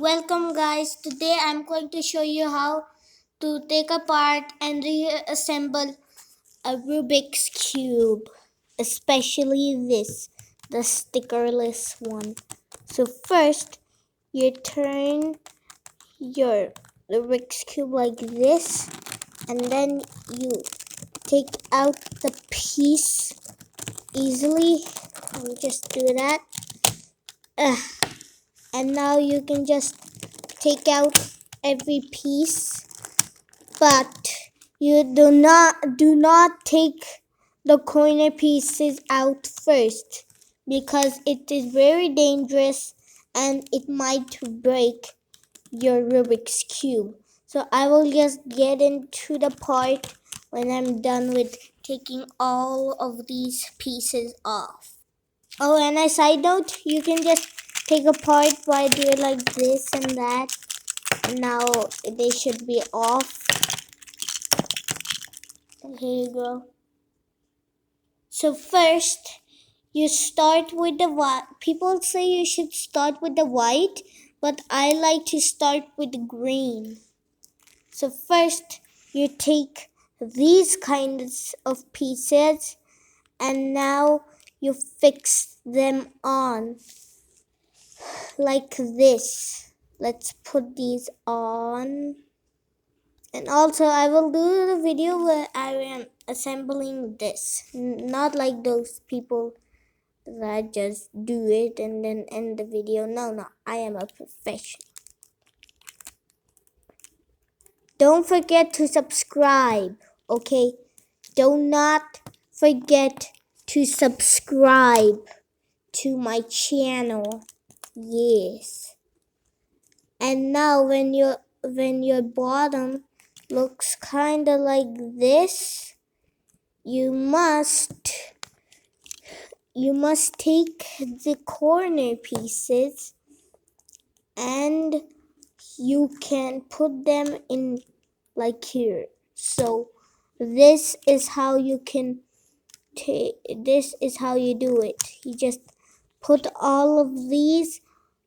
Welcome guys, today I'm going to show you how to take apart and reassemble a Rubik's Cube, especially this, the stickerless one. So first, you turn your Rubik's Cube like this, and then you take out the piece easily. Let me just do that. And now you can just take out every piece, but you do not take the corner pieces out first, because it is very dangerous and it might break your Rubik's Cube. So I will just get into the part when I'm done with taking all of these pieces off. Oh, and a side note, you can just take apart by doing like this and that. And now they should be off. Here you go. So first, you start with the white. People say you should start with the white, but I like to start with the green. So first, you take these kinds of pieces, and now you fix them on like this. Let's put these on. And also I will do the video where I am assembling this, not like those people that just do it and then end the video. No, I am a professional. Don't forget to subscribe, okay? Do not forget to subscribe to my channel. Yes. And now when your bottom looks kind of like this, you must take the corner pieces and you can put them in like here. So this is how you can this is how you do it. You just put all of these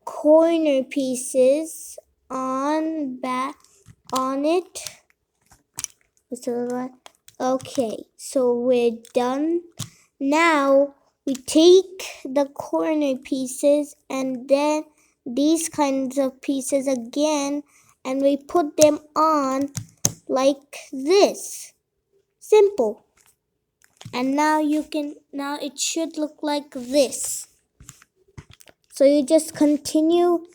corner pieces on it. Okay, so we're done. Now we take the corner pieces and then these kinds of pieces again, and we put them on like this. Simple. And now it should look like this. So you just continue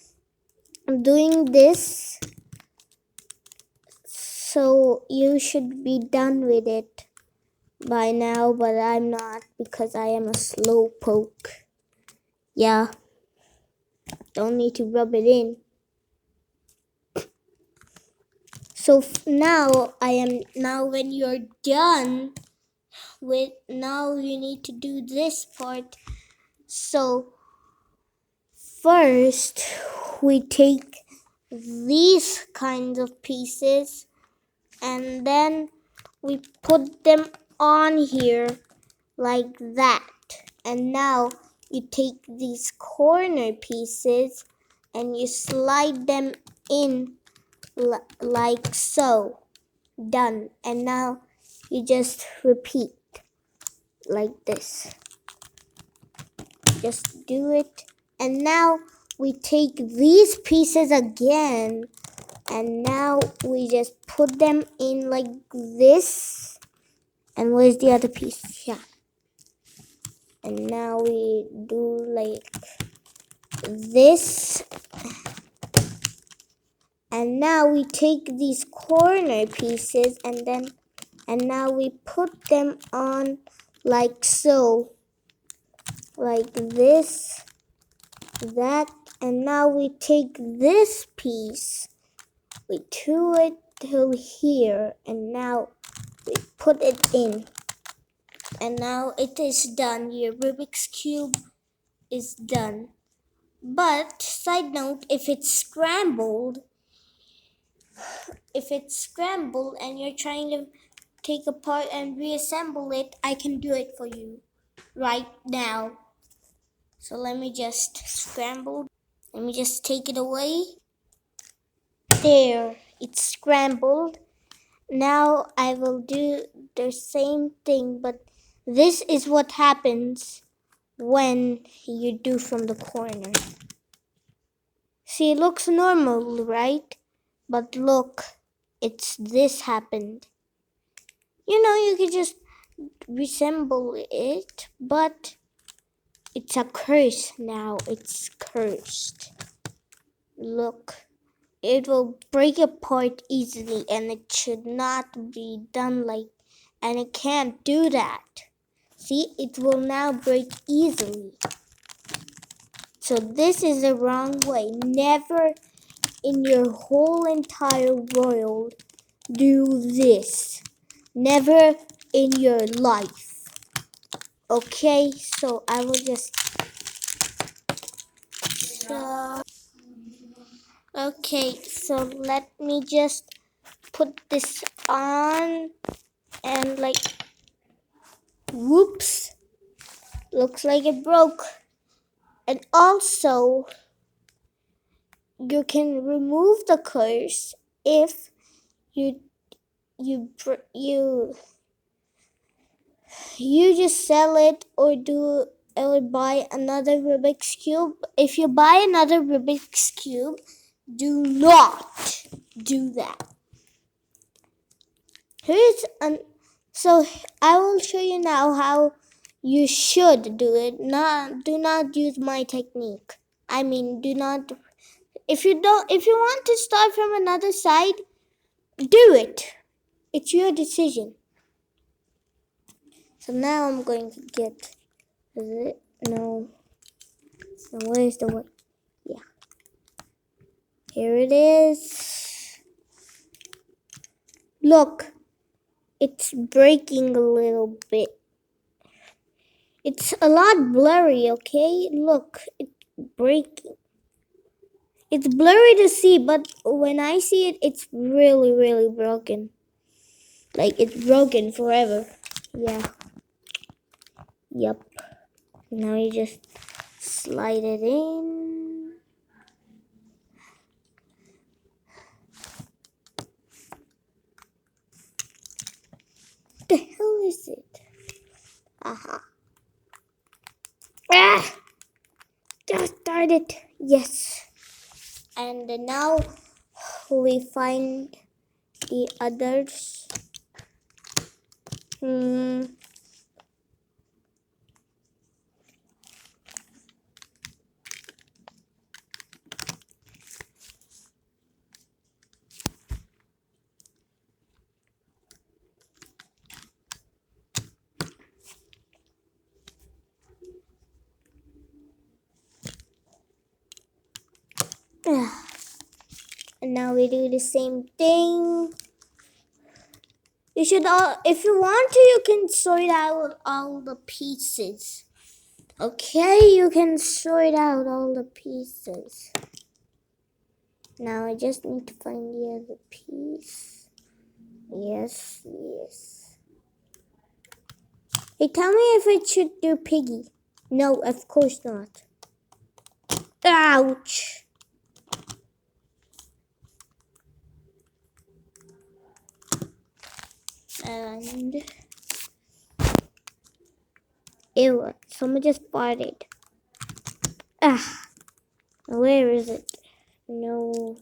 doing this. So you should be done with it by now, but I'm not, because I am a slow poke. Yeah, don't need to rub it in. So now when you're done with, now you need to do this part. So first we take these kinds of pieces and then we put them on here like that. And now you take these corner pieces and you slide them in like so. Done. And now you just repeat like this. Just do it. And now we take these pieces again, and now we just put them in like this. And where's the other piece? Yeah. And now we do like this. And now we take these corner pieces and now we put them on like so. Like this, that, and now we take this piece, we do it till here, and now we put it in. And now it is done. Your Rubik's Cube is done. But side note, if it's scrambled and you're trying to take apart and reassemble it, I can do it for you right now. So let me just take it away. There, it's scrambled. Now I will do the same thing, but this is what happens when you do from the corner. See, it looks normal, right? But look, it's this happened. You can just reassemble it, but it's a curse now. It's cursed. Look, it will break apart easily, and it should not be done and it can't do that. See, it will now break easily. So this is the wrong way. Never in your whole entire world do this. Never in your life. Okay, so I will just okay, so let me just put this on and whoops, looks like it broke. And also you can remove the curse if you you you just sell it or buy another Rubik's Cube. If you buy another Rubik's Cube, do not do that. So I will show you now how you should do it. Do not use my technique. I mean, do not. If you want to start from another side, do it. It's your decision. So now I'm going to get. Is it? No. Where's the one? Yeah. Here it is. Look, it's breaking a little bit. It's a lot blurry, okay? Look, it's breaking. It's blurry to see, but when I see it, it's really, really broken. Like, it's broken forever. Yeah. Yep. Now you just slide it in. What the hell is it? Aha. Ah! Just start it. Yes. And now we find the others. And now we do the same thing. You should if you want to, you can sort out all the pieces. Okay, you can sort out all the pieces. Now I just need to find the other piece. Yes. Hey, tell me if it should do piggy. No, of course not. Ouch. And ew, someone just farted. Where is it? No.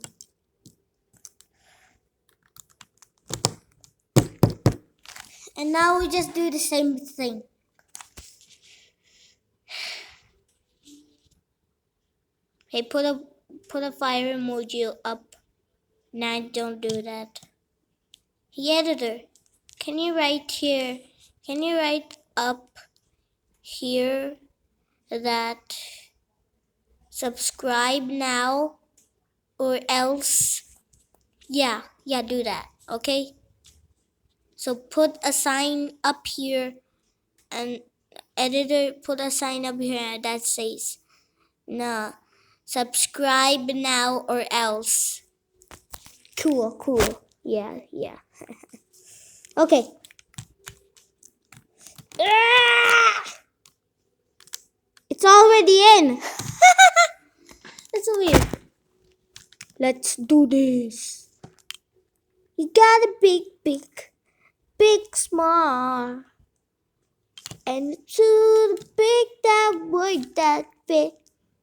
And now we just do the same thing. Hey, put a fire emoji up. Nah, don't do that. Hey, editor, can you write here? Can you write up here that subscribe now or else? Yeah, do that. Okay. So put a sign up here, and editor put a sign up here that says, "No, subscribe now or else." Cool. Yeah. Okay. It's already in. That's so weird. Let's do this. You gotta big small. And to the big that word that fit.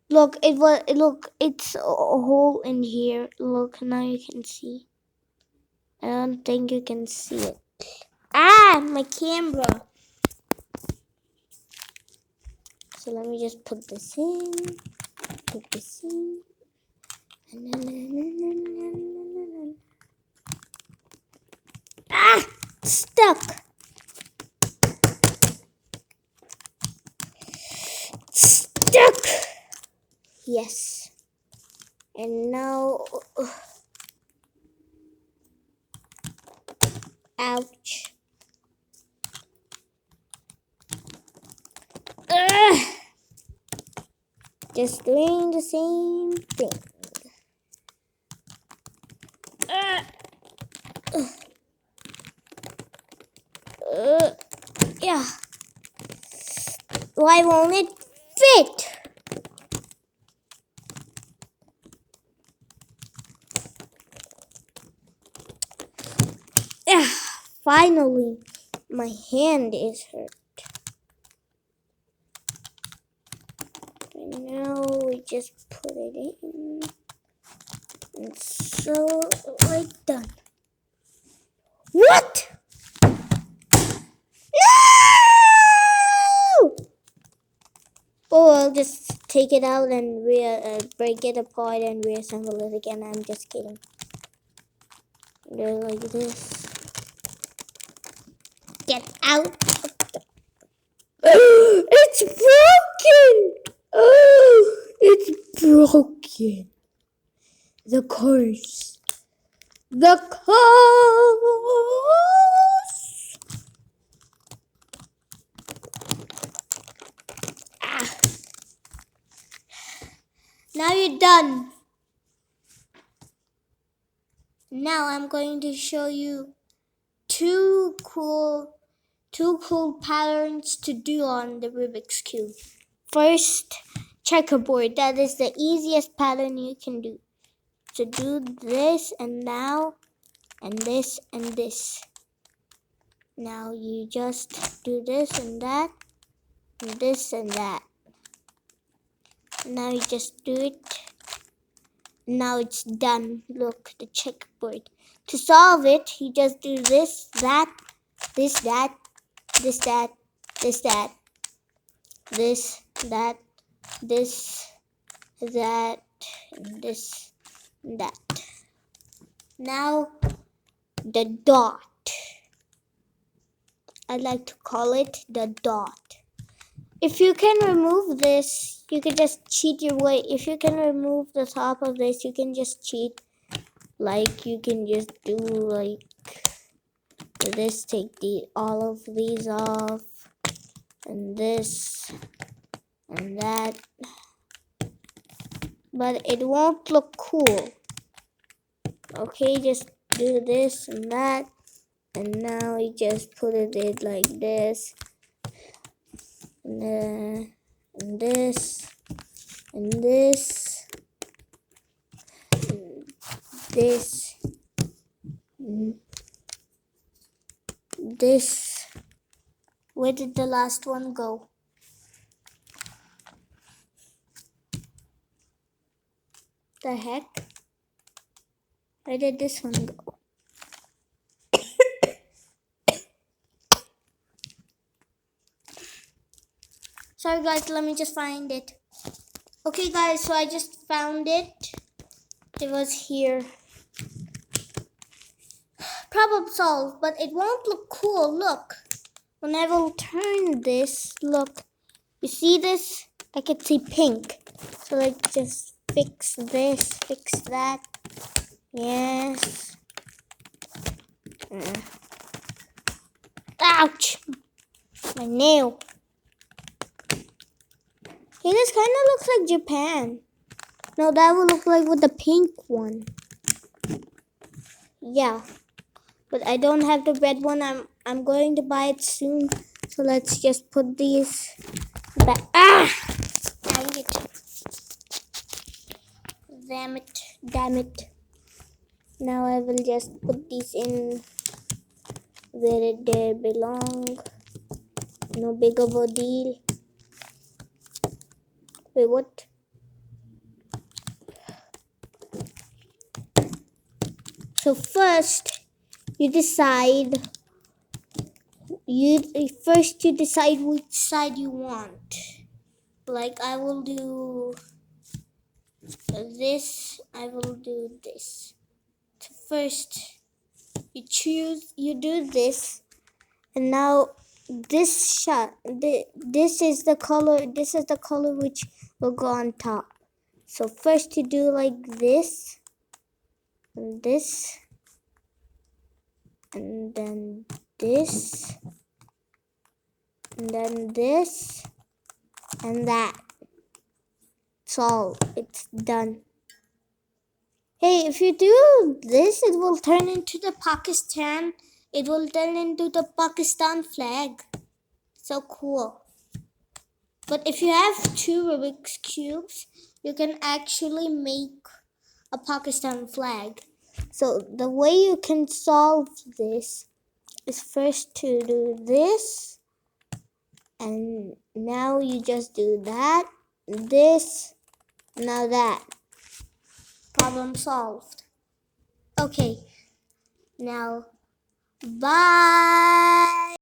Look, it's a hole in here. Look, now you can see. I don't think you can see it. Ah, my camera. So let me just put this in. Ah, stuck. Stuck. Yes. And now, ouch. Ugh. Just doing the same thing. Yeah. Why won't it fit? Yeah. Finally, my hand is hurt. And now we just put it in. And so we're done. What? No! Oh, I'll just take it out and break it apart and reassemble it again. I'm just kidding. Go like this. Get out! It's broken! Oh, it's broken. The curse. The curse! Ah. Now you're done. Now I'm going to show you two cool patterns to do on the Rubik's Cube. First, checkerboard. That is the easiest pattern you can do. So do this and now, and this and this. Now you just do this and that, and this and that. Now you just do it. Now it's done. Look, the checkerboard. To solve it, you just do this, that, this, that, this, that, this, that, this, that, this, that, and this, and that. Now, the dot. I like to call it the dot. If you can remove this, you can just cheat your way. If you can remove the top of this, you can just cheat. Like you can just do like this, take all of these off, and this, and that. But it won't look cool. Okay, just do this and that. And now we just put it in like this. And this. And this. And this. And this. Where did the last one go? The heck? Where did this one go? Sorry guys, let me just find it. Okay guys, so I just found it. It was here. Problem solved, but it won't look cool. Look. When I will turn this, look. You see this? I can see pink. So let's just fix this, fix that. Yes. Ouch! My nail. Hey, this kind of looks like Japan. No, that would look like with the pink one. Yeah. But I don't have the red one. I'm going to buy it soon. So let's just put these back. Ah! Dang it. Damn it. Now I will just put these in where they belong. No big of a deal. Wait, what? So first, you decide which side you want. Like I will do this, I will do this. So first, you do this, and now this is the color which will go on top. So first you do like this, and this, and then this, and then this, and that. So it's done. Hey, if you do this, it will turn into the Pakistan. It will turn into the Pakistan flag. So cool. But if you have 2 Rubik's cubes, you can actually make a Pakistan flag. So the way you can solve this is first to do this, and now you just do that, this, now that. Problem solved. Okay, now bye.